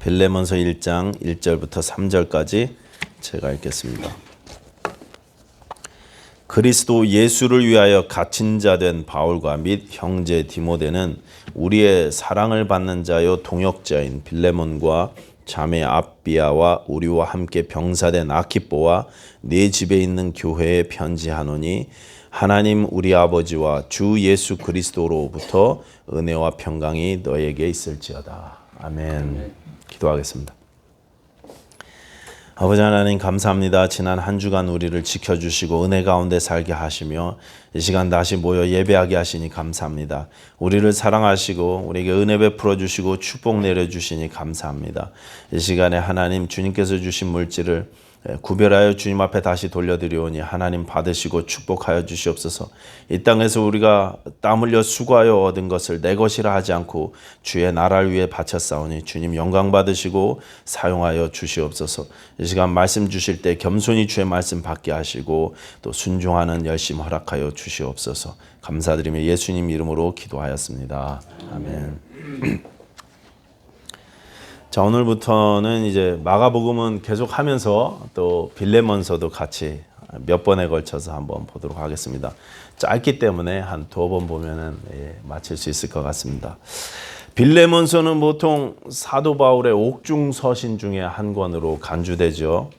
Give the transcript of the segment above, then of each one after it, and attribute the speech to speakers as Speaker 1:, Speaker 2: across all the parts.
Speaker 1: 빌레몬서 1장 1절부터 3절까지 제가 읽겠습니다. 그리스도 예수를 위하여 갇힌 자 된 바울과 및 형제 디모데는 우리의 사랑을 받는 자요 동역자인 빌레몬과 자매 아비아와 우리와 함께 병사된 아키뽀와 네 집에 있는 교회에 편지하노니 하나님 우리 아버지와 주 예수 그리스도로부터 은혜와 평강이 너에게 있을지어다. 아멘. 기도하겠습니다. 아버지 하나님 감사합니다. 지난 한 주간 우리를 지켜주시고 은혜 가운데 살게 하시며 이 시간 다시 모여 예배하게 하시니 감사합니다. 우리를 사랑하시고 우리에게 은혜 베풀어 주시고 축복 내려주시니 감사합니다. 이 시간에 하나님 주님께서 주신 물질을 구별하여 주님 앞에 다시 돌려드리오니 하나님 받으시고 축복하여 주시옵소서. 이 땅에서 우리가 땀 흘려 수고하여 얻은 것을 내 것이라 하지 않고 주의 나라를 위해 바쳤사오니 주님 영광 받으시고 사용하여 주시옵소서. 이 시간 말씀 주실 때 겸손히 주의 말씀 받게 하시고 또 순종하는 열심 허락하여 주시옵소서. 감사드리며 예수님 이름으로 기도하였습니다. 아멘. 자, 오늘부터는 이제 마가복음은 계속 하면서 또 빌레몬서도 같이 몇 번에 걸쳐서 한번 보도록 하겠습니다. 짧기 때문에 한 2번 보면은 마칠 수 있을 것 같습니다. 빌레몬서는 보통 사도 바울의 옥중서신 중에 한 권으로 간주되죠.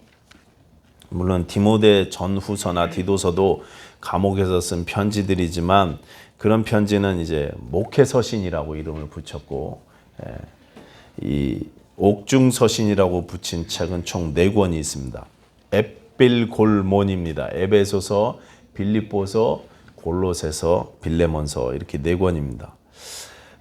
Speaker 1: 물론 디모데 전후서나 디도서도 감옥에서 쓴 편지들이지만 그런 편지는 이제 목회서신이라고 이름을 붙였고 이 옥중서신이라고 붙인 책은 총 4권이 있습니다. 앱빌골몬입니다. 에베소서, 빌립보서, 골로새서, 빌레몬서 이렇게 4권입니다.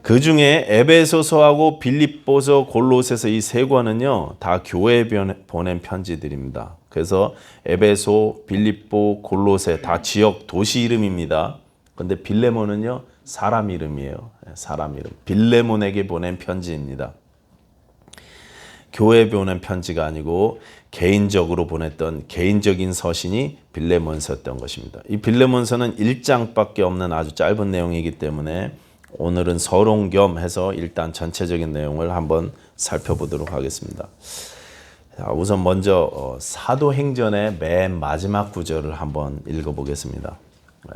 Speaker 1: 그 중에 에베소서하고 빌립보서, 골로새서 이 3권은요 다 교회에 보낸 편지들입니다. 그래서 에베소, 빌립보, 골로새 다 지역 도시 이름입니다. 그런데 빌레몬은요 사람 이름이에요. 사람 이름. 빌레몬에게 보낸 편지입니다. 교회에 보낸 편지가 아니고 개인적으로 보냈던 개인적인 서신이 빌레몬서였던 것입니다. 이 빌레몬서는 1장밖에 없는 아주 짧은 내용이기 때문에 오늘은 서론 겸 해서 일단 전체적인 내용을 한번 살펴보도록 하겠습니다. 자, 우선 먼저 사도행전의 맨 마지막 구절을 한번 읽어보겠습니다.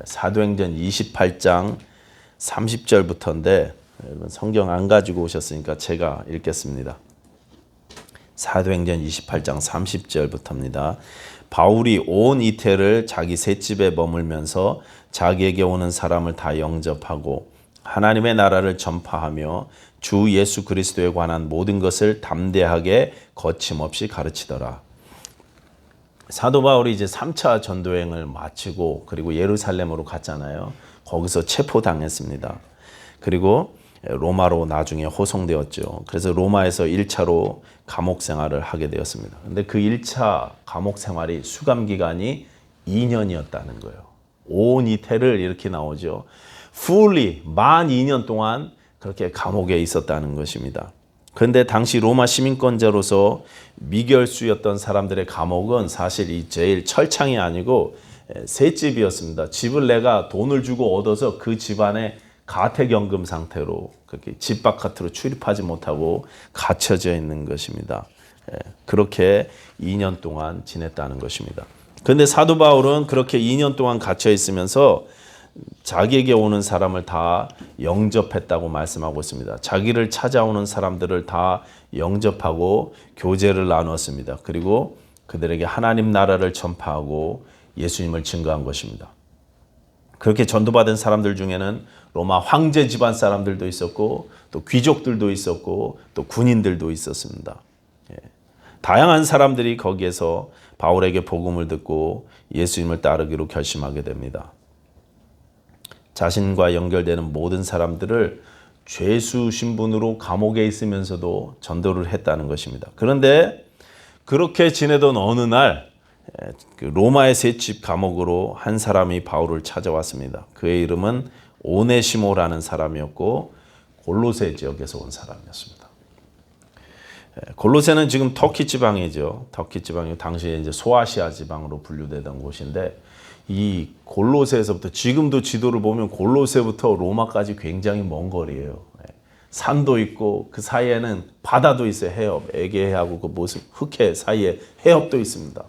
Speaker 1: 사도행전 28장 30절부터인데 성경 안 가지고 오셨으니까 제가 읽겠습니다. 사도행전 28장 30절부터입니다. 바울이 온 이태를 자기 셋집에 머물면서 자기에게 오는 사람을 다 영접하고 하나님의 나라를 전파하며 주 예수 그리스도에 관한 모든 것을 담대하게 거침없이 가르치더라. 사도 바울이 이제 3차 전도행을 마치고 그리고 예루살렘으로 갔잖아요. 거기서 체포당했습니다. 그리고 로마로 나중에 호송되었죠. 그래서 로마에서 1차로 감옥 생활을 하게 되었습니다. 근데 그 1차 감옥 생활이 수감 기간이 2년이었다는 거예요. 온 이태를 이렇게 나오죠. fully 만 2년 동안 그렇게 감옥에 있었다는 것입니다. 그런데 당시 로마 시민권자로서 미결수였던 사람들의 감옥은 사실 이 제일 철창이 아니고 셋집이었습니다. 집을 내가 돈을 주고 얻어서 그 집안에 가택연금 상태로 그렇게 집 바깥으로 출입하지 못하고 갇혀져 있는 것입니다. 그렇게 2년 동안 지냈다는 것입니다. 그런데 사도 바울은 그렇게 2년 동안 갇혀 있으면서 자기에게 오는 사람을 다 영접했다고 말씀하고 있습니다. 자기를 찾아오는 사람들을 다 영접하고 교제를 나눴습니다. 그리고 그들에게 하나님 나라를 전파하고 예수님을 증거한 것입니다. 그렇게 전도받은 사람들 중에는 로마 황제 집안 사람들도 있었고 또 귀족들도 있었고 또 군인들도 있었습니다. 다양한 사람들이 거기에서 바울에게 복음을 듣고 예수님을 따르기로 결심하게 됩니다. 자신과 연결되는 모든 사람들을 죄수 신분으로 감옥에 있으면서도 전도를 했다는 것입니다. 그런데 그렇게 지내던 어느 날 로마의 셋집 감옥으로 한 사람이 바울을 찾아왔습니다. 그의 이름은 오네시모라는 사람이었고 골로새 지역에서 온 사람이었습니다. 골로새는 지금 터키 지방이죠. 터키 지방이 당시에 이제 소아시아 지방으로 분류되던 곳인데 이 골로새에서부터 지금도 지도를 보면 골로새부터 로마까지 굉장히 먼 거리예요. 산도 있고 그 사이에는 바다도 있어요. 해협, 에게해하고 그 무슨 흑해 사이에 해협도 있습니다.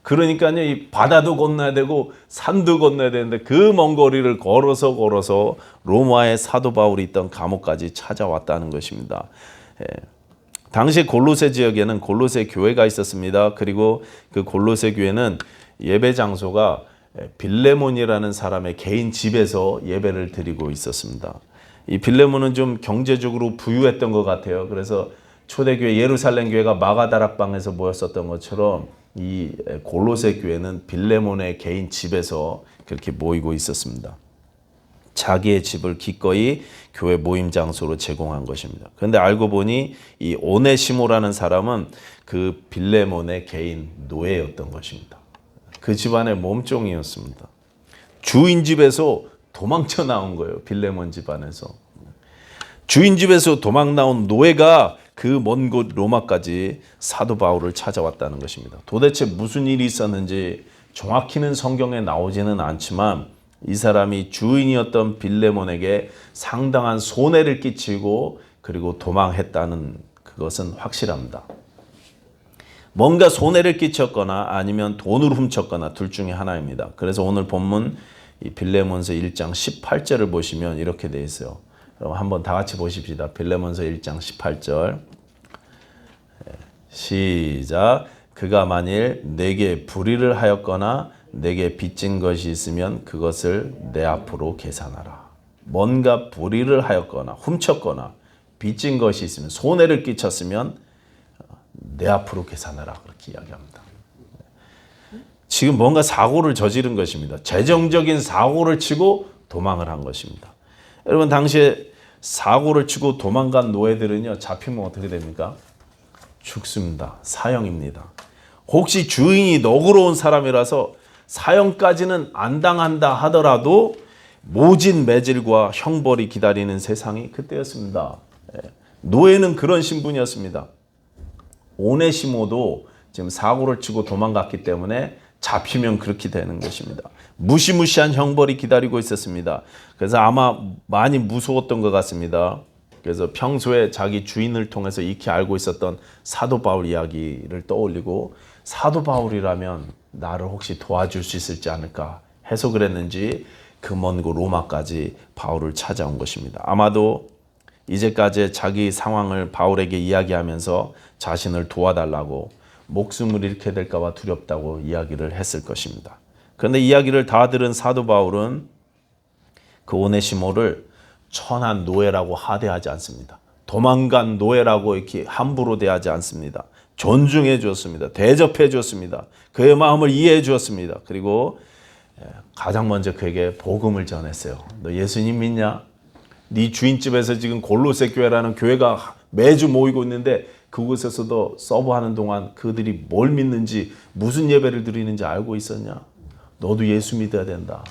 Speaker 1: 그러니까요, 이 바다도 건너야 되고 산도 건너야 되는데 그 먼 거리를 걸어서 로마의 사도 바울이 있던 감옥까지 찾아왔다는 것입니다. 당시 골로새 지역에는 골로새 교회가 있었습니다. 그리고 그 골로새 교회는 예배 장소가 빌레몬이라는 사람의 개인 집에서 예배를 드리고 있었습니다. 이 빌레몬은 좀 경제적으로 부유했던 것 같아요. 그래서 초대교회 예루살렘 교회가 마가다락방에서 모였었던 것처럼 이 골로새 교회는 빌레몬의 개인 집에서 그렇게 모이고 있었습니다. 자기의 집을 기꺼이 교회 모임 장소로 제공한 것입니다. 그런데 알고 보니 이 오네시모라는 사람은 그 빌레몬의 개인 노예였던 것입니다. 그 집안의 몸종이었습니다. 주인 집에서 도망쳐 나온 거예요. 빌레몬 집안에서. 주인 집에서 도망 나온 노예가 그 먼 곳 로마까지 사도 바울을 찾아왔다는 것입니다. 도대체 무슨 일이 있었는지 정확히는 성경에 나오지는 않지만 이 사람이 주인이었던 빌레몬에게 상당한 손해를 끼치고 그리고 도망했다는 그것은 확실합니다. 뭔가 손해를 끼쳤거나 아니면 돈을 훔쳤거나 둘 중에 하나입니다. 그래서 오늘 본문 이 빌레몬서 1장 18절을 보시면 이렇게 되어 있어요. 그럼 한번 다 같이 보십시다. 빌레몬서 1장 18절 시작. 그가 만일 내게 불의를 하였거나 내게 빚진 것이 있으면 그것을 내 앞으로 계산하라. 뭔가 불의를 하였거나 훔쳤거나 빚진 것이 있으면 손해를 끼쳤으면 내 앞으로 계산하라. 그렇게 이야기합니다. 지금 뭔가 사고를 저지른 것입니다. 재정적인 사고를 치고 도망을 한 것입니다. 여러분 당시에 사고를 치고 도망간 노예들은요, 잡히면 어떻게 됩니까? 죽습니다. 사형입니다. 혹시 주인이 너그러운 사람이라서 사형까지는 안 당한다 하더라도 모진 매질과 형벌이 기다리는 세상이 그때였습니다. 노예는 그런 신분이었습니다. 오네시모도 지금 사고를 치고 도망갔기 때문에 잡히면 그렇게 되는 것입니다. 무시무시한 형벌이 기다리고 있었습니다. 그래서 아마 많이 무서웠던 것 같습니다. 그래서 평소에 자기 주인을 통해서 익히 알고 있었던 사도 바울 이야기를 떠올리고 사도 바울이라면 나를 혹시 도와줄 수 있을지 않을까 해서 그랬는지 그 먼 곳 로마까지 바울을 찾아온 것입니다. 아마도 이제까지 자기 상황을 바울에게 이야기하면서 자신을 도와달라고 목숨을 잃게 될까 봐 두렵다고 이야기를 했을 것입니다. 그런데 이야기를 다 들은 사도 바울은 그 오네시모를 천한 노예라고 하대하지 않습니다. 도망간 노예라고 이렇게 함부로 대하지 않습니다. 존중해 주었습니다. 대접해 주었습니다. 그의 마음을 이해해 주었습니다. 그리고 가장 먼저 그에게 복음을 전했어요. 너 예수님 믿냐? 네 주인집에서 지금 골로새 교회라는 교회가 매주 모이고 있는데 그곳에서도 서브하는 동안 그들이 뭘 믿는지 무슨 예배를 드리는지 알고 있었냐? 너도 예수 믿어야 된다.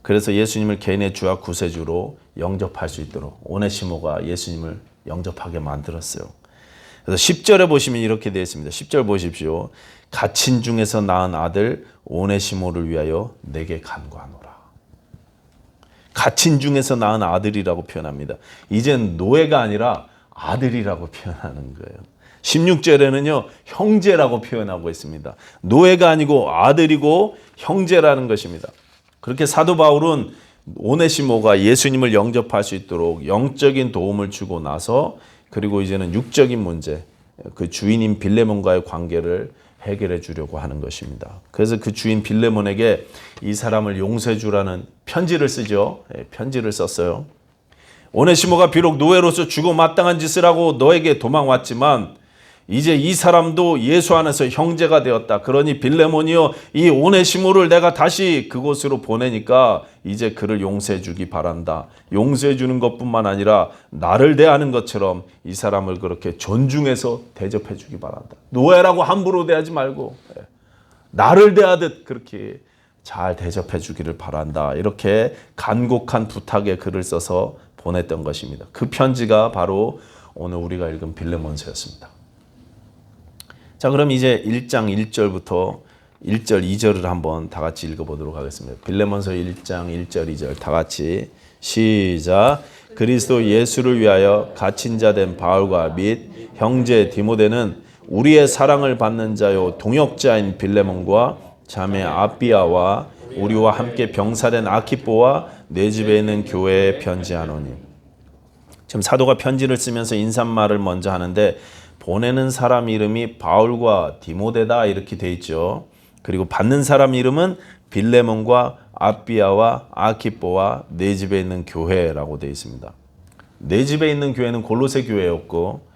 Speaker 1: 그래서 예수님을 개인의 주와 구세주로 영접할 수 있도록 오네시모가 예수님을 영접하게 만들었어요. 그래서 10절에 보시면 이렇게 되어 있습니다. 10절 보십시오. 갇힌 중에서 낳은 아들 오네시모를 위하여 내게 간구하노라. 갇힌 중에서 낳은 아들이라고 표현합니다. 이젠 노예가 아니라 아들이라고 표현하는 거예요. 16절에는요, 형제라고 표현하고 있습니다. 노예가 아니고 아들이고 형제라는 것입니다. 그렇게 사도 바울은 오네시모가 예수님을 영접할 수 있도록 영적인 도움을 주고 나서 그리고 이제는 육적인 문제, 그 주인인 빌레몬과의 관계를 해결해 주려고 하는 것입니다. 그래서 그 주인 빌레몬에게 이 사람을 용서해 주라는 편지를 쓰죠. 편지를 썼어요. 오네시모가 비록 노예로서 죽어 마땅한 짓을 하고 너에게 도망왔지만 이제 이 사람도 예수 안에서 형제가 되었다. 그러니 빌레몬이여 이 오네시모를 내가 다시 그곳으로 보내니까 이제 그를 용서해 주기 바란다. 용서해 주는 것뿐만 아니라 나를 대하는 것처럼 이 사람을 그렇게 존중해서 대접해 주기 바란다. 노예라고 함부로 대하지 말고 나를 대하듯 그렇게 잘 대접해 주기를 바란다. 이렇게 간곡한 부탁의 글을 써서 보냈던 것입니다. 그 편지가 바로 오늘 우리가 읽은 빌레몬서였습니다. 자, 그럼 이제 1장 1절부터 1절, 2절을 한번 다 같이 읽어보도록 하겠습니다. 빌레몬서 1장 1절, 2절 다 같이 시작. 그리스도 예수를 위하여 갇힌 자 된 바울과 및 형제 디모데는 우리의 사랑을 받는 자요 동역자인 빌레몬과 자매 아비아와 우리와 함께 병사된 아키뽀와 내 집에 있는 교회에 편지하노니. 지금 사도가 편지를 쓰면서 인사말을 먼저 하는데 보내는 사람 이름이 바울과 디모데다 이렇게 돼 있죠. 그리고 받는 사람 이름은 빌레몬과 아비아와 아키뽀와 내 집에 있는 교회라고 돼 있습니다. 내 집에 있는 교회는 골로새 교회였고,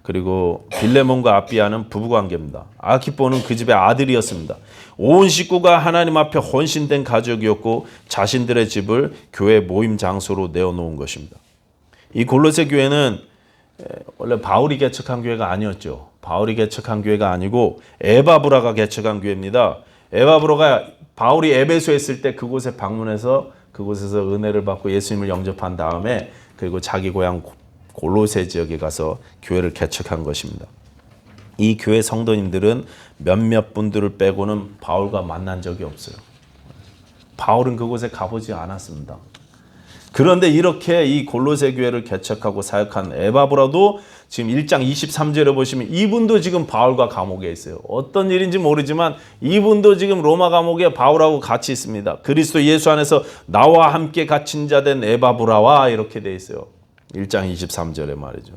Speaker 1: 그리고 빌레몬과 아비아는 부부관계입니다. 아키뽀는 그 집의 아들이었습니다. 온 식구가 하나님 앞에 헌신된 가족이었고 자신들의 집을 교회 모임 장소로 내어놓은 것입니다. 이 골로새 교회는 원래 바울이 개척한 교회가 아니었죠. 바울이 개척한 교회가 아니고 에바브라가 개척한 교회입니다. 에바브라가 바울이 에베소에 있을 때 그곳에 방문해서 그곳에서 은혜를 받고 예수님을 영접한 다음에 그리고 자기 고향 골로새 지역에 가서 교회를 개척한 것입니다. 이 교회 성도님들은 몇몇 분들을 빼고는 바울과 만난 적이 없어요. 바울은 그곳에 가보지 않았습니다. 그런데 이렇게 이 골로새 교회를 개척하고 사역한 에바브라도 지금 1장 23절에 보시면 이분도 지금 바울과 감옥에 있어요. 어떤 일인지 모르지만 이분도 지금 로마 감옥에 바울하고 같이 있습니다. 그리스도 예수 안에서 나와 함께 갇힌 자 된 에바브라와 이렇게 돼 있어요. 1장 23절에 말이죠.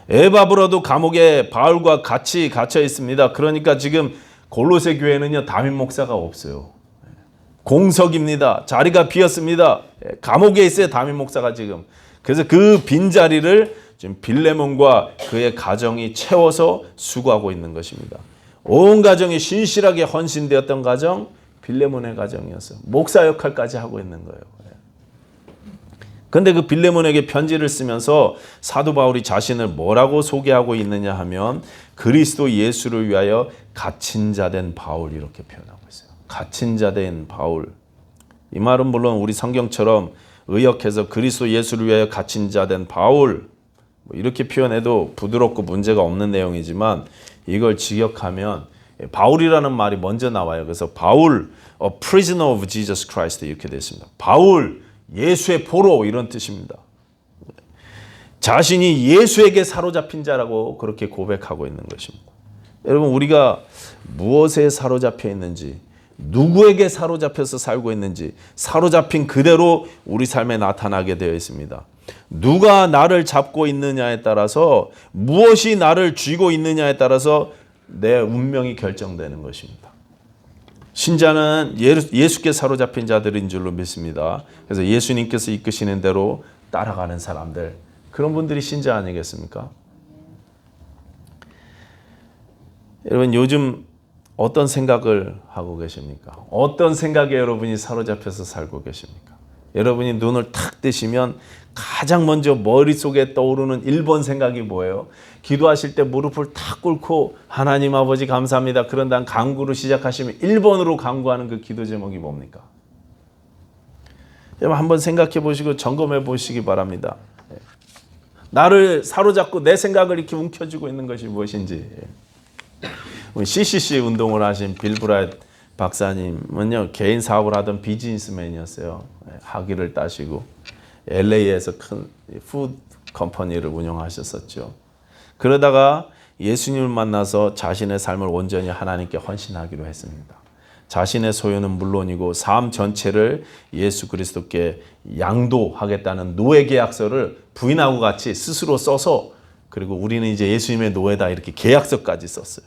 Speaker 1: 에바브라도 감옥에 바울과 같이 갇혀 있습니다. 그러니까 지금 골로새 교회는요, 담임 목사가 없어요. 공석입니다. 자리가 비었습니다. 감옥에 있어요, 담임 목사가 지금. 그래서 그 빈자리를 지금 빌레몬과 그의 가정이 채워서 수고하고 있는 것입니다. 온 가정이 신실하게 헌신되었던 가정, 빌레몬의 가정이었어요. 목사 역할까지 하고 있는 거예요. 그런데 그 빌레몬에게 편지를 쓰면서 사도 바울이 자신을 뭐라고 소개하고 있느냐 하면 그리스도 예수를 위하여 갇힌 자 된 바울 이렇게 표현하고 있어요. 갇힌 자 된 바울. 이 말은 물론 우리 성경처럼 의역해서 그리스도 예수를 위하여 갇힌 자 된 바울 이렇게 표현해도 부드럽고 문제가 없는 내용이지만 이걸 직역하면 바울이라는 말이 먼저 나와요. 그래서 바울, a prisoner of Jesus Christ 이렇게 됐습니다. 바울, 예수의 포로 이런 뜻입니다. 자신이 예수에게 사로잡힌 자라고 그렇게 고백하고 있는 것입니다. 여러분, 우리가 무엇에 사로잡혀 있는지, 누구에게 사로잡혀서 살고 있는지 사로잡힌 그대로 우리 삶에 나타나게 되어 있습니다. 누가 나를 잡고 있느냐에 따라서, 무엇이 나를 쥐고 있느냐에 따라서 내 운명이 결정되는 것입니다. 신자는 예수께 사로잡힌 자들인 줄로 믿습니다. 그래서 예수님께서 이끄시는 대로 따라가는 사람들, 그런 분들이 신자 아니겠습니까? 여러분, 요즘 어떤 생각을 하고 계십니까? 어떤 생각에 여러분이 사로잡혀서 살고 계십니까? 여러분이 눈을 탁 뜨시면 가장 먼저 머릿속에 떠오르는 1번 생각이 뭐예요? 기도하실 때 무릎을 탁 꿇고 하나님 아버지 감사합니다. 그런 다음 간구를 시작하시면 1번으로 간구하는 그 기도 제목이 뭡니까? 여러분, 한번 생각해 보시고 점검해 보시기 바랍니다. 나를 사로잡고 내 생각을 이렇게 움켜쥐고 있는 것이 무엇인지. CCC 운동을 하신 빌 브라이트 박사님은요, 개인 사업을 하던 비즈니스맨이었어요. 학위를 따시고 LA에서 큰 푸드 컴퍼니를 운영하셨었죠. 그러다가 예수님을 만나서 자신의 삶을 온전히 하나님께 헌신하기로 했습니다. 자신의 소유는 물론이고 삶 전체를 예수 그리스도께 양도하겠다는 노예 계약서를 부인하고 같이 스스로 써서, 그리고 우리는 이제 예수님의 노예다 이렇게 계약서까지 썼어요.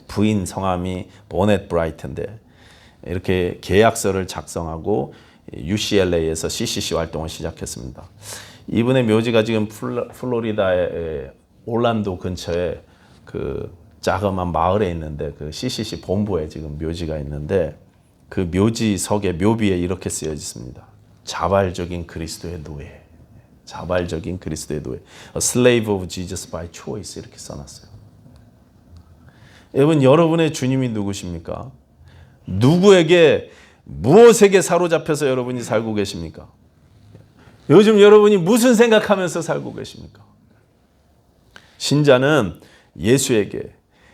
Speaker 1: 부인 성함이 보넷 브라이트인데 이렇게 계약서를 작성하고 UCLA에서 CCC 활동을 시작했습니다. 이분의 묘지가 지금 플로리다의 올란도 근처에 그 자그마한 마을에 있는데, 그 CCC 본부에 지금 묘지가 있는데 그 묘지석의 묘비에 이렇게 쓰여 있습니다. 자발적인 그리스도의 노예. 자발적인 그리스도의 노예. A slave of Jesus by choice 이렇게 써놨어요. 여러분, 여러분의 주님이 누구십니까? 누구에게, 무엇에게 사로잡혀서 여러분이 살고 계십니까? 요즘 여러분이 무슨 생각하면서 살고 계십니까? 신자는 예수에게,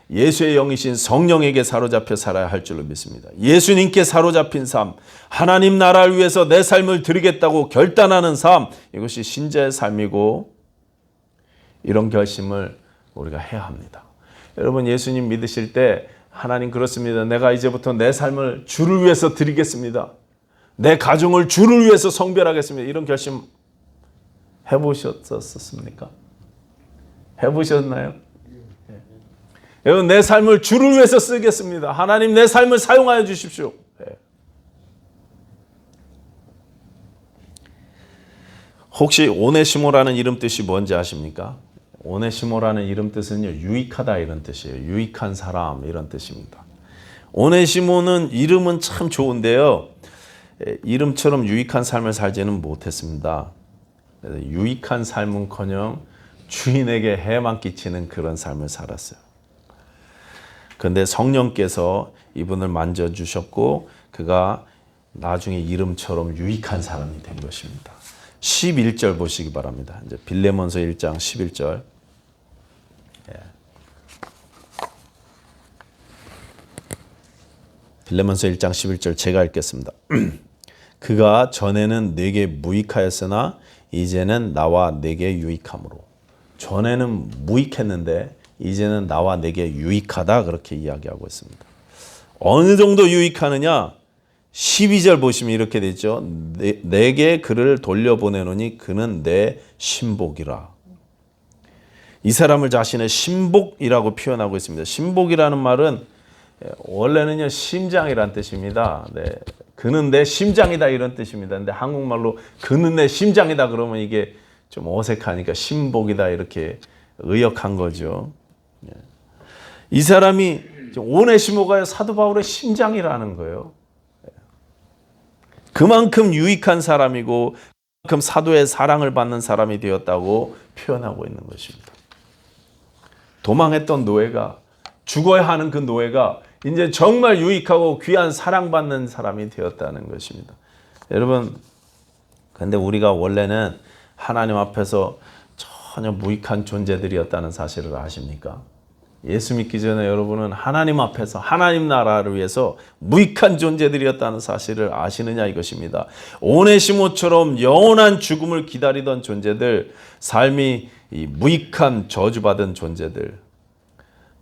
Speaker 1: 예수의 영이신 성령에게 사로잡혀 살아야 할 줄로 믿습니다. 예수님께 사로잡힌 삶, 하나님 나라를 위해서 내 삶을 드리겠다고 결단하는 삶, 이것이 신자의 삶이고 이런 결심을 우리가 해야 합니다. 여러분 예수님 믿으실 때 하나님 그렇습니다. 내가 이제부터 내 삶을 주를 위해서 드리겠습니다. 내 가정을 주를 위해서 성별하겠습니다. 이런 결심 해보셨습니까? 해보셨나요? 여러분 내 삶을 주를 위해서 쓰겠습니다. 하나님 내 삶을 사용하여 주십시오. 혹시 오네시모라는 이름 뜻이 뭔지 아십니까? 오네시모라는 이름 뜻은요, 유익하다 이런 뜻이에요. 유익한 사람 이런 뜻입니다. 오네시모는 이름은 참 좋은데요. 이름처럼 유익한 삶을 살지는 못했습니다. 유익한 삶은커녕 주인에게 해만 끼치는 그런 삶을 살았어요. 그런데 성령께서 이분을 만져주셨고 그가 나중에 이름처럼 유익한 사람이 된 것입니다. 11절 보시기 바랍니다. 이제 빌레몬서 1장 11절. 빌레몬서 1장 11절 제가 읽겠습니다. 그가 전에는 내게 무익하였으나 이제는 나와 내게 유익함으로. 전에는 무익했는데 이제는 나와 내게 유익하다 그렇게 이야기하고 있습니다. 어느 정도 유익하느냐? 12절 보시면 이렇게 되죠. 내게 그를 돌려보내노니 그는 내 신복이라. 이 사람을 자신의 신복이라고 표현하고 있습니다. 신복이라는 말은 원래는요 심장이란 뜻입니다. 네. 그는 내 심장이다 이런 뜻입니다. 근데 한국말로 그는 내 심장이다 그러면 이게 좀 어색하니까 신복이다 이렇게 의역한 거죠. 이 사람이 오네시모가 사도 바울의 심장이라는 거예요. 그만큼 유익한 사람이고 그만큼 사도의 사랑을 받는 사람이 되었다고 표현하고 있는 것입니다. 도망했던 노예가 죽어야 하는 그 노예가 이제 정말 유익하고 귀한 사랑받는 사람이 되었다는 것입니다. 여러분, 근데 우리가 원래는 하나님 앞에서 전혀 무익한 존재들이었다는 사실을 아십니까? 예수 믿기 전에 여러분은 하나님 앞에서 하나님 나라를 위해서 무익한 존재들이었다는 사실을 아시느냐 이것입니다. 오네시모처럼 영원한 죽음을 기다리던 존재들, 삶이 이 무익한 저주받은 존재들,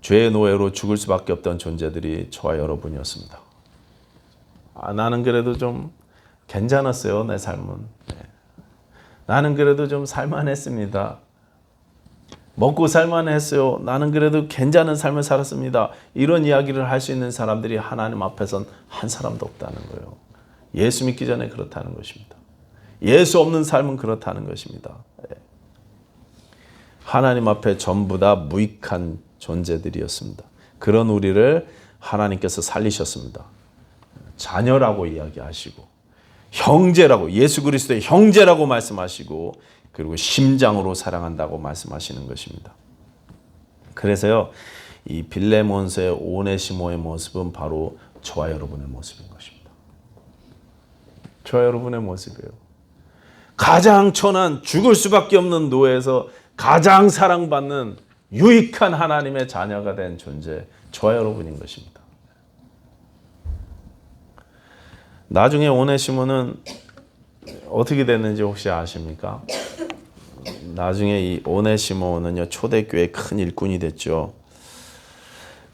Speaker 1: 죄의 노예로 죽을 수밖에 없던 존재들이 저와 여러분이었습니다. 나는 그래도 좀 괜찮았어요, 내 삶은. 나는 그래도 좀 살만했습니다. 먹고 살만했어요. 나는 그래도 괜찮은 삶을 살았습니다. 이런 이야기를 할 수 있는 사람들이 하나님 앞에선 한 사람도 없다는 거예요. 예수 믿기 전에 그렇다는 것입니다. 예수 없는 삶은 그렇다는 것입니다. 하나님 앞에 전부 다 무익한 존재들이었습니다. 그런 우리를 하나님께서 살리셨습니다. 자녀라고 이야기하시고 형제라고 예수 그리스도의 형제라고 말씀하시고 그리고 심장으로 사랑한다고 말씀하시는 것입니다. 그래서요, 이 빌레몬서의 오네시모의 모습은 바로 저와 여러분의 모습인 것입니다. 저와 여러분의 모습이에요. 가장 천한 죽을 수밖에 없는 노예에서 가장 사랑받는 유익한 하나님의 자녀가 된 존재, 저와 여러분인 것입니다. 나중에 오네시모는 어떻게 됐는지 혹시 아십니까? 나중에 이 오네시모는요 초대교회 큰 일꾼이 됐죠.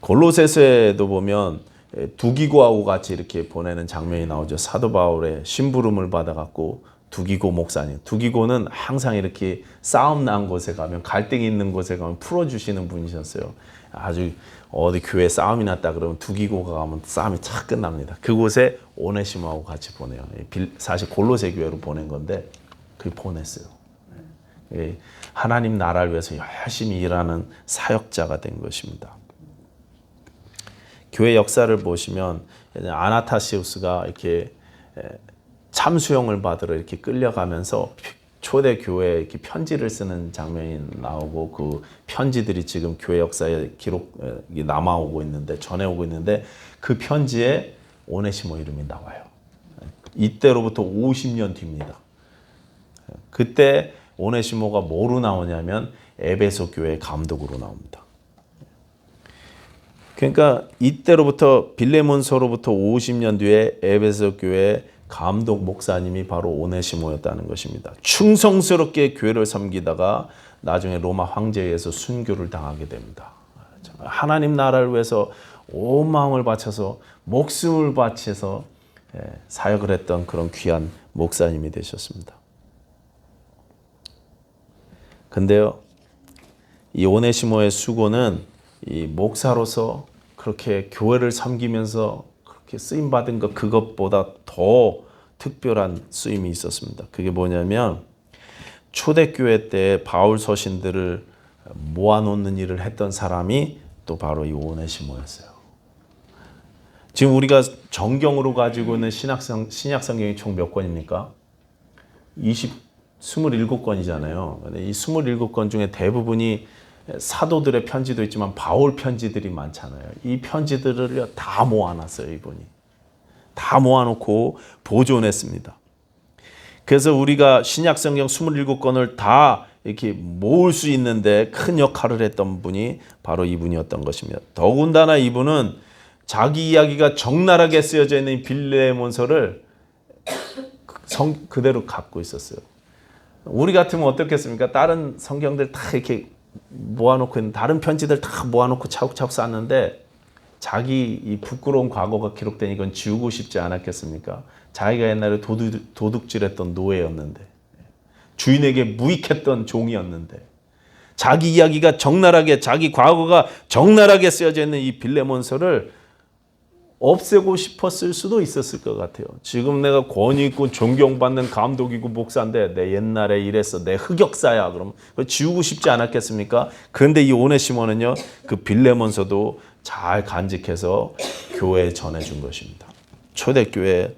Speaker 1: 골로새서에도 보면 두기고하고 같이 이렇게 보내는 장면이 나오죠. 사도 바울의 심부름을 받아갖고 두기고 목사님. 두기고는 항상 이렇게 싸움 난 곳에 가면 갈등이 있는 곳에 가면 풀어주시는 분이셨어요. 아주 어디 교회에 싸움이 났다 그러면 두기고가 가면 싸움이 착 끝납니다. 그곳에 오네시모하고 같이 보내요. 사실 골로새 교회로 보낸 건데 그 보냈어요. 하나님 나라를 위해서 열심히 일하는 사역자가 된 것입니다. 교회 역사를 보시면 아나타시우스가 이렇게 참수형을 받으러 이렇게 끌려가면서 초대 교회에 이렇게 편지를 쓰는 장면이 나오고 그 편지들이 지금 교회 역사에 기록이 남아오고 있는데 전해오고 있는데 그 편지에 오네시모 이름이 나와요. 이때로부터 50년 뒤입니다. 그때 오네시모가 뭐로 나오냐면 에베소 교회 감독으로 나옵니다. 그러니까 이때로부터 빌레몬서로부터 50년 뒤에 에베소 교회 감독 목사님이 바로 오네시모였다는 것입니다. 충성스럽게 교회를 섬기다가 나중에 로마 황제에 의해서 순교를 당하게 됩니다. 하나님 나라를 위해서 온 마음을 바쳐서 목숨을 바쳐서 사역을 했던 그런 귀한 목사님이 되셨습니다. 근데요, 이 오네시모의 수고는 이 목사로서 그렇게 교회를 섬기면서 그렇게 쓰임 받은 것 그것보다 더 특별한 쓰임이 있었습니다. 그게 뭐냐면 초대교회 때 바울 서신들을 모아놓는 일을 했던 사람이 또 바로 이 오네시모였어요. 지금 우리가 정경으로 가지고 있는 신약 성경이 총 몇 권입니까? 27권이잖아요. 이 27권 중에 대부분이 사도들의 편지도 있지만 바울 편지들이 많잖아요. 이 편지들을 다 모아놨어요. 이분이. 다 모아놓고 보존했습니다. 그래서 우리가 신약 성경 27권을 다 이렇게 모을 수 있는데 큰 역할을 했던 분이 바로 이분이었던 것입니다. 더군다나 이분은 자기 이야기가 적나라하게 쓰여져 있는 빌레몬서를 그대로 갖고 있었어요. 우리 같으면 어떻겠습니까? 다른 성경들 다 이렇게 모아놓고 있는 다른 편지들 다 모아놓고 차곡차곡 쌓았는데 자기 이 부끄러운 과거가 기록된 이건 지우고 싶지 않았겠습니까? 자기가 옛날에 도둑질했던 노예였는데 주인에게 무익했던 종이었는데 자기 이야기가 적나라하게 자기 과거가 적나라하게 쓰여져 있는 이 빌레몬서를 없애고 싶었을 수도 있었을 것 같아요. 지금 내가 권위 있고 존경받는 감독이고 목사인데 내 옛날에 이랬어. 내 흑역사야. 그럼 그거 지우고 싶지 않았겠습니까? 그런데 이 오네시모는요. 그 빌레몬서도 잘 간직해서 교회에 전해준 것입니다. 초대교회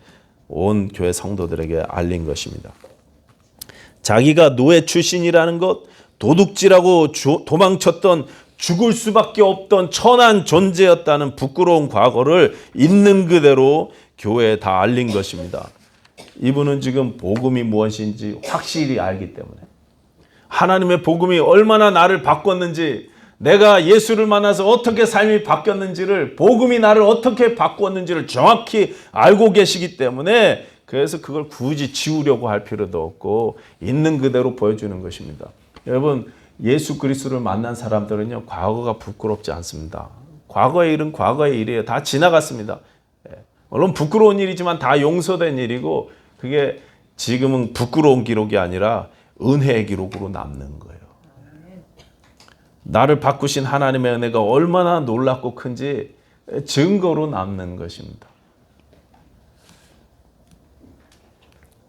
Speaker 1: 온 교회 성도들에게 알린 것입니다. 자기가 노예 출신이라는 것, 도둑질하고 도망쳤던 죽을 수밖에 없던 천한 존재였다는 부끄러운 과거를 있는 그대로 교회에 다 알린 것입니다. 이분은 지금 복음이 무엇인지 확실히 알기 때문에 하나님의 복음이 얼마나 나를 바꿨는지 내가 예수를 만나서 어떻게 삶이 바뀌었는지를 복음이 나를 어떻게 바꿨는지를 정확히 알고 계시기 때문에 그래서 그걸 굳이 지우려고 할 필요도 없고 있는 그대로 보여주는 것입니다. 여러분 예수 그리스도를 만난 사람들은요 과거가 부끄럽지 않습니다. 과거의 일은 과거의 일이에요. 다 지나갔습니다. 물론 부끄러운 일이지만 다 용서된 일이고 그게 지금은 부끄러운 기록이 아니라 은혜의 기록으로 남는 거예요. 나를 바꾸신 하나님의 은혜가 얼마나 놀랍고 큰지 증거로 남는 것입니다.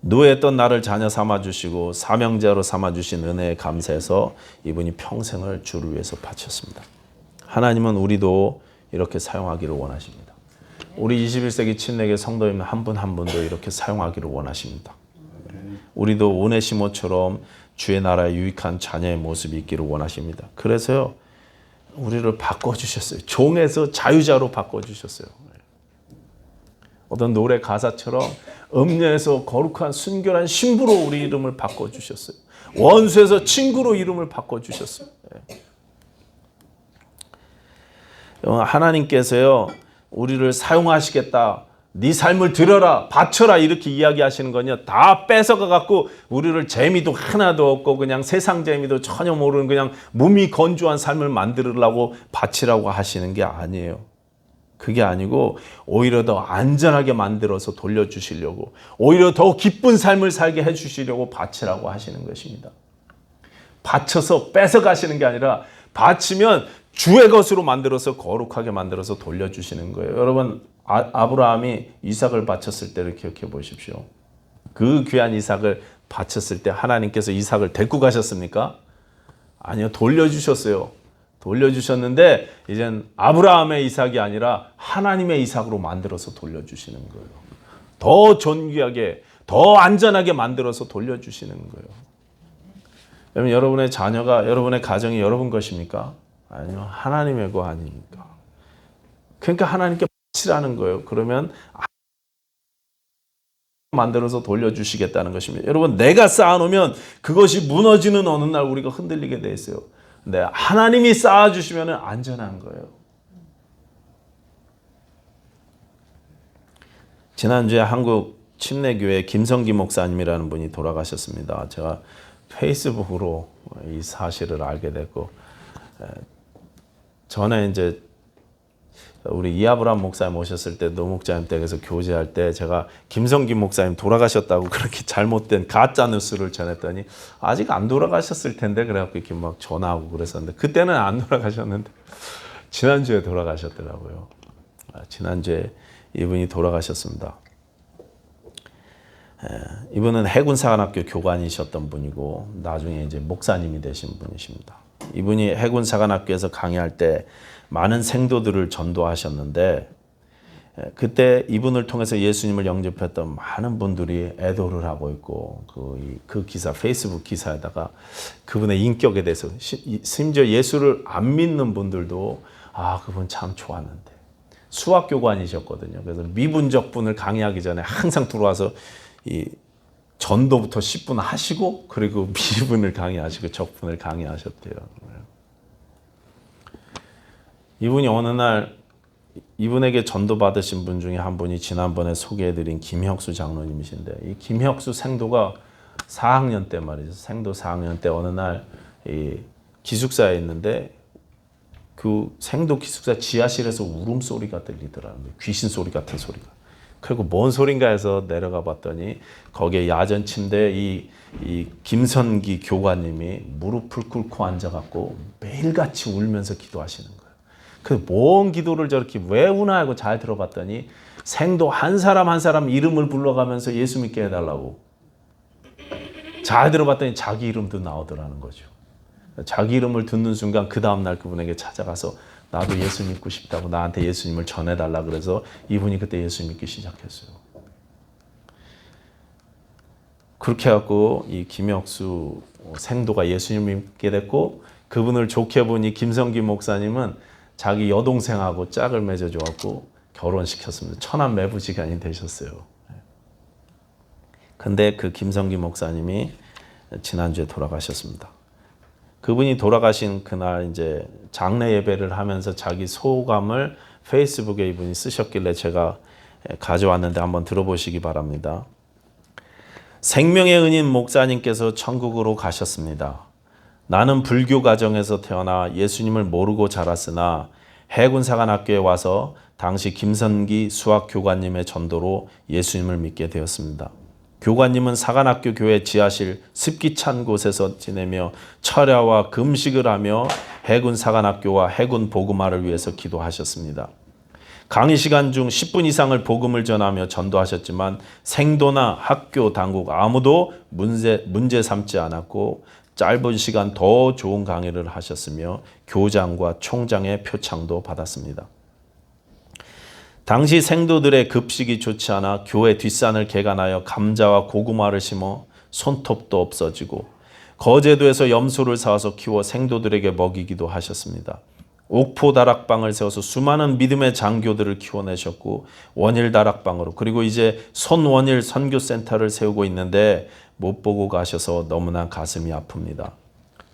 Speaker 1: 노예했던 나를 자녀 삼아주시고 사명자로 삼아주신 은혜에 감사해서 이분이 평생을 주를 위해서 바쳤습니다. 하나님은 우리도 이렇게 사용하기를 원하십니다. 우리 21세기 침례교 성도님 한 분 한 분도 이렇게 사용하기를 원하십니다. 우리도 오네시모처럼 주의 나라에 유익한 자녀의 모습이 있기를 원하십니다. 그래서요 우리를 바꿔주셨어요. 종에서 자유자로 바꿔주셨어요. 어떤 노래 가사처럼 음녀에서 거룩한 순결한 신부로 우리 이름을 바꿔주셨어요. 원수에서 친구로 이름을 바꿔주셨어요. 하나님께서요 우리를 사용하시겠다. 네 삶을 들여라 바쳐라 이렇게 이야기하시는 건요 다 뺏어가 갖고 우리를 재미도 하나도 없고 그냥 세상 재미도 전혀 모르는 그냥 몸이 건조한 삶을 만들으려고 바치라고 하시는 게 아니에요. 그게 아니고 오히려 더 안전하게 만들어서 돌려주시려고 오히려 더 기쁜 삶을 살게 해주시려고 바치라고 하시는 것입니다. 바쳐서 뺏어가시는 게 아니라 바치면 주의 것으로 만들어서 거룩하게 만들어서 돌려주시는 거예요. 여러분 아브라함이 이삭을 바쳤을 때를 기억해 보십시오. 그 귀한 이삭을 바쳤을 때 하나님께서 이삭을 데리고 가셨습니까? 아니요. 돌려주셨어요. 돌려주셨는데 이젠 아브라함의 이삭이 아니라 하나님의 이삭으로 만들어서 돌려주시는 거예요. 더 존귀하게 더 안전하게 만들어서 돌려주시는 거예요. 여러분 여러분의 자녀가 여러분의 가정이 여러분 것입니까? 아니요. 하나님의 거 아닙니까? 그러니까 하나님께 바치라는 거예요. 그러면 만들어서 돌려주시겠다는 것입니다. 여러분 내가 쌓아놓으면 그것이 무너지는 어느 날 우리가 흔들리게 돼 있어요. 근데 하나님이 쌓아주시면 안전한 거예요. 지난주에 한국 침례교회 김성기 목사님이라는 분이 돌아가셨습니다. 제가 페이스북으로 이 사실을 알게 됐고, 전에 이제 우리 이아브람 목사님 오셨을 때 노목자님 댁에서 교제할 때 제가 김성기 목사님 돌아가셨다고 그렇게 잘못된 가짜 뉴스를 전했더니 아직 안 돌아가셨을 텐데 그래갖고 이렇게 막 전화하고 그랬었는데, 그때는 안 돌아가셨는데 지난주에 돌아가셨더라고요. 지난주에 이분이 돌아가셨습니다. 이분은 해군사관학교 교관이셨던 분이고 나중에 이제 목사님이 되신 분이십니다. 이분이 해군사관학교에서 강의할 때 많은 생도들을 전도하셨는데, 그때 이분을 통해서 예수님을 영접했던 많은 분들이 애도를 하고 있고, 그 기사, 페이스북 기사에다가 그분의 인격에 대해서, 심지어 예수를 안 믿는 분들도 그분 참 좋았는데, 수학교관이셨거든요. 그래서 미분적 분을 강의하기 전에 항상 들어와서 이 전도부터 10분 하시고, 그리고 미분을 강의하시고 적분을 강의하셨대요. 이분이 어느 날 이분에게 전도받으신 분 중에 한 분이 지난번에 소개해드린 김혁수 장로님이신데, 이 김혁수 생도가 4학년 때 말이죠. 생도 4학년 때 어느 날 이 기숙사에 있는데 그 생도 기숙사 지하실에서 울음소리가 들리더라고요. 귀신 소리 같은 소리가. 그리고 뭔 소린가 해서 내려가 봤더니 거기에 야전 침대에 이 김선기 교관님이 무릎을 꿇고 앉아갖고 매일같이 울면서 기도하시는 거예요. 그 뭔 기도를 저렇게 왜 우나 하고 잘 들어봤더니 생도 한 사람 한 사람 이름을 불러가면서 예수 믿게 해달라고. 잘 들어봤더니 자기 이름도 나오더라는 거죠. 자기 이름을 듣는 순간 그 다음날 그분에게 찾아가서 나도 예수 믿고 싶다고 나한테 예수님을 전해달라 그래서 이분이 그때 예수 믿기 시작했어요. 그렇게 해갖고 이 김혁수 생도가 예수님을 믿게 됐고, 그분을 좋게 보니 김성기 목사님은 자기 여동생하고 짝을 맺어줘갖고 결혼시켰습니다. 천안매부지간이 되셨어요. 근데 그 김성기 목사님이 지난주에 돌아가셨습니다. 그분이 돌아가신 그날 이제 장례 예배를 하면서 자기 소감을 페이스북에 이분이 쓰셨길래 제가 가져왔는데 한번 들어보시기 바랍니다. 생명의 은인 목사님께서 천국으로 가셨습니다. 나는 불교 가정에서 태어나 예수님을 모르고 자랐으나 해군사관학교에 와서 당시 김선기 수학교관님의 전도로 예수님을 믿게 되었습니다. 교관님은 사관학교 교회 지하실 습기 찬 곳에서 지내며 철야와 금식을 하며 해군 사관학교와 해군 복음화를 위해서 기도하셨습니다. 강의 시간 중 10분 이상을 복음을 전하며 전도하셨지만 생도나 학교 당국 아무도 문제 삼지 않았고, 짧은 시간 더 좋은 강의를 하셨으며 교장과 총장의 표창도 받았습니다. 당시 생도들의 급식이 좋지 않아 교회 뒷산을 개간하여 감자와 고구마를 심어 손톱도 없어지고, 거제도에서 염소를 사와서 키워 생도들에게 먹이기도 하셨습니다. 옥포 다락방을 세워서 수많은 믿음의 장교들을 키워내셨고, 원일 다락방으로, 그리고 이제 손원일 선교센터를 세우고 있는데 못 보고 가셔서 너무나 가슴이 아픕니다.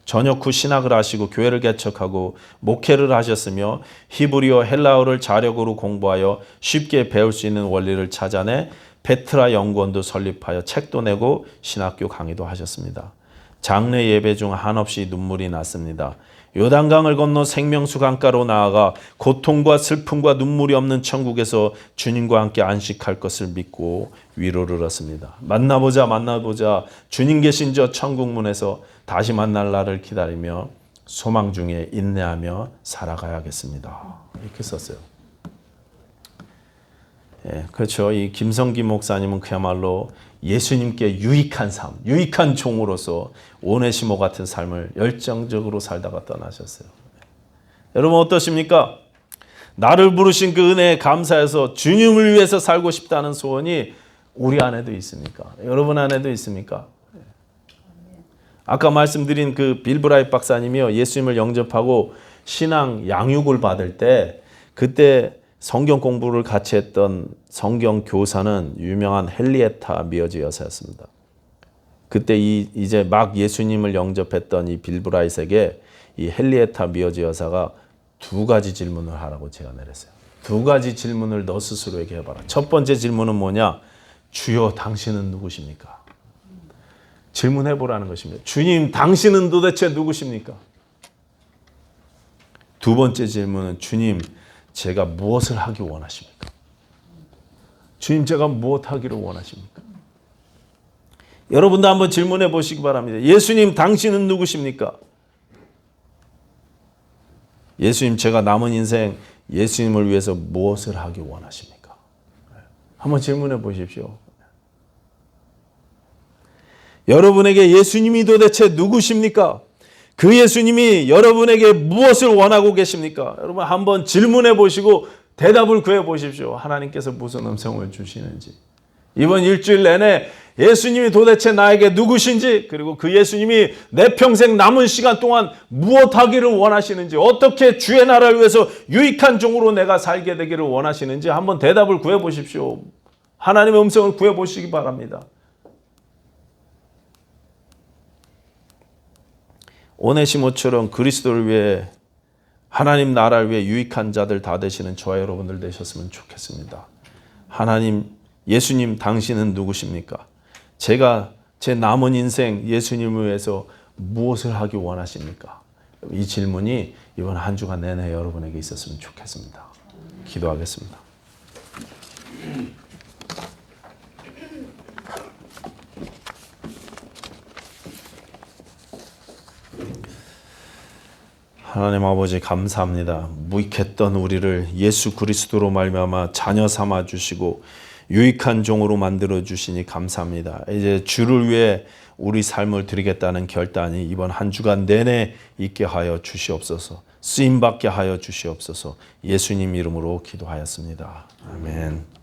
Speaker 1: 전역 후 신학을 하시고 교회를 개척하고 목회를 하셨으며 히브리어 헬라어를 자력으로 공부하여 쉽게 배울 수 있는 원리를 찾아내 페트라 연구원도 설립하여 책도 내고 신학교 강의도 하셨습니다. 장례 예배 중 한없이 눈물이 났습니다. 요단강을 건너 생명수 강가로 나아가 고통과 슬픔과 눈물이 없는 천국에서 주님과 함께 안식할 것을 믿고 위로를 얻습니다. 만나보자 주님 계신 저 천국문에서 다시 만날 날을 기다리며 소망 중에 인내하며 살아가야겠습니다. 이렇게 썼어요. 그렇죠. 이 김성기 목사님은 그야말로 예수님께 유익한 삶, 유익한 종으로서 오네시모 같은 삶을 열정적으로 살다가 떠나셨어요. 여러분 어떠십니까? 나를 부르신 그 은혜에 감사해서 주님을 위해서 살고 싶다는 소원이 우리 안에도 있습니까? 여러분 안에도 있습니까? 아까 말씀드린 그 빌 브라이트 박사님이요, 예수님을 영접하고 신앙 양육을 받을 때 그때 성경 공부를 같이 했던 성경 교사는 유명한 헨리에타 미어지 여사였습니다. 그때 이제 막 예수님을 영접했던 이 빌 브라이트에게 이 헨리에타 미어지 여사가 두 가지 질문을 하라고 제안을 했어요. 두 가지 질문을 너 스스로에게 해봐라. 첫 번째 질문은 뭐냐? 주여, 당신은 누구십니까? 질문해보라는 것입니다. 주님, 당신은 도대체 누구십니까? 두 번째 질문은 주님, 제가 무엇을 하기 원하십니까? 주님, 제가 무엇 하기를 원하십니까? 여러분도 한번 질문해 보시기 바랍니다. 예수님, 당신은 누구십니까? 예수님, 제가 남은 인생 예수님을 위해서 무엇을 하기 원하십니까? 한번 질문해 보십시오. 여러분에게 예수님이 도대체 누구십니까? 그 예수님이 여러분에게 무엇을 원하고 계십니까? 여러분 한번 질문해 보시고 대답을 구해 보십시오. 하나님께서 무슨 음성을 주시는지. 이번 일주일 내내 예수님이 도대체 나에게 누구신지, 그리고 그 예수님이 내 평생 남은 시간 동안 무엇 하기를 원하시는지, 어떻게 주의 나라를 위해서 유익한 종으로 내가 살게 되기를 원하시는지 한번 대답을 구해 보십시오. 하나님의 음성을 구해 보시기 바랍니다. 오네시모처럼 그리스도를 위해, 하나님 나라를 위해 유익한 자들 다 되시는 저와 여러분들 되셨으면 좋겠습니다. 하나님, 예수님, 당신은 누구십니까? 제가 제 남은 인생 예수님을 위해서 무엇을 하기 원하십니까? 이 질문이 이번 한 주간 내내 여러분에게 있었으면 좋겠습니다. 기도하겠습니다. 하나님 아버지, 감사합니다. 무익했던 우리를 예수 그리스도로 말미암아 자녀 삼아 주시고 유익한 종으로 만들어 주시니 감사합니다. 이제 주를 위해 우리 삶을 드리겠다는 결단이 이번 한 주간 내내 있게 하여 주시옵소서. 쓰임 받게 하여 주시옵소서. 예수님 이름으로 기도하였습니다. 아멘.